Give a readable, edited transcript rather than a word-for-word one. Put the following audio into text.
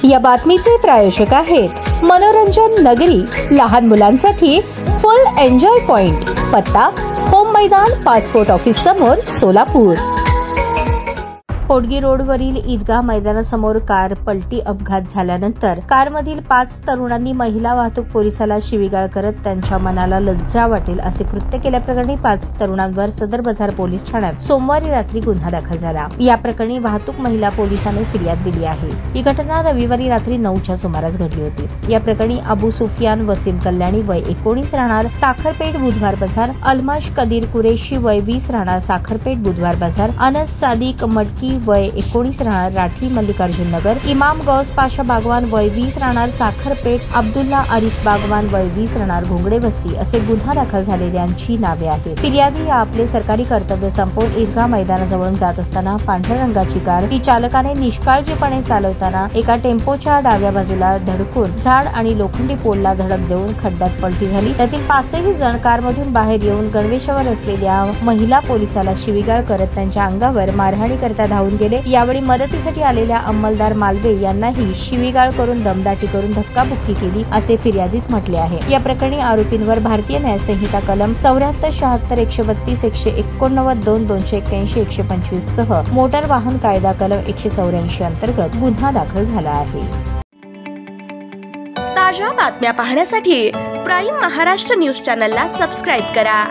या बातमीचे प्रायोजक आहेत मनोरंजन नगरी, लहान मुलांसाठी फुल एन्जॉय पॉइंट, पत्ता होम मैदान, पासपोर्ट ऑफिस समोर, सोलापूर। होडगी रोडवरील ईदगाह मैदानासमोर कार पलटी अपघात झाल्यानंतर कारमधील 5 तरुणांनी महिला वाहतूक पोलिसाला शिवीगाळ करत त्यांच्या मनाला लज्जा वाटेल असे कृत्य केल्याप्रकरणी 5 तरुणांवर सदर बाजार पोलीस ठाण्यात सोमवारी रात्री गुन्हा दाखल झाला। या प्रकरणी वाहतूक महिला पोलिसांनी फिर्याद दिली आहे। ही घटना रविवारी रात्री 9च्या सुमारास घडली होती। या प्रकरणी अबू सुफियान वसीम कल्याणी वय 19 राहणार साखरपेठ बुधवार बाजार, अलमाश कदीर कुरेशी वय 20 राहणार साखरपेठ बुधवार बाजार, अनस सादिक मटकी वय 19 राहणार राठी मल्लिकार्जुन नगर, इमाम गौस पाशा बागवान वय 20 राहणार साखरपेठ, अब्दुल्ला आरिफ बागवान वय 20 राहणार घोंगडे वस्ती असे गुन्हा दाखल झालेल्यांची नावे आहेत। फिर्यादी आपले सरकारी कर्तव्य संपवून ईदगाह मैदानाजवळून जात असताना पांढऱ्या रंगाची कार ही चालकाने निष्काळजीपणे चालवताना एका टेम्पोच्या डाव्या बाजूला धडकून झाड आणि लोखंडी पोलला धडक देऊन खड्ड्यात पलटी झाली। त्यातील 5ही जण कारमधून बाहेर येऊन गणवेशावर असलेल्या महिला पोलिसाला शिवीगाळ करत त्यांच्या अंगावर मारहाणी करता धावून गेले। यावेळी मदतीसाठी आलेल्या अंमलदार मालवे यांनाही शिवीगाळ करून दमदाटी करून धक्काबुक्की केली असे फिर्यादीत म्हटले आहे। या प्रकरणी आरोपींवर भारतीय न्याय संहिता कलम 74, 76, 132, 189, 2, 281, 125 सह मोटार वाहन कायदा कलम 184 अंतर्गत गुन्हा दाखल झाला आहे। ताज्या बातम्या पाहण्यासाठी प्राईम महाराष्ट्र न्यूज चॅनलला सबस्क्राईब करा।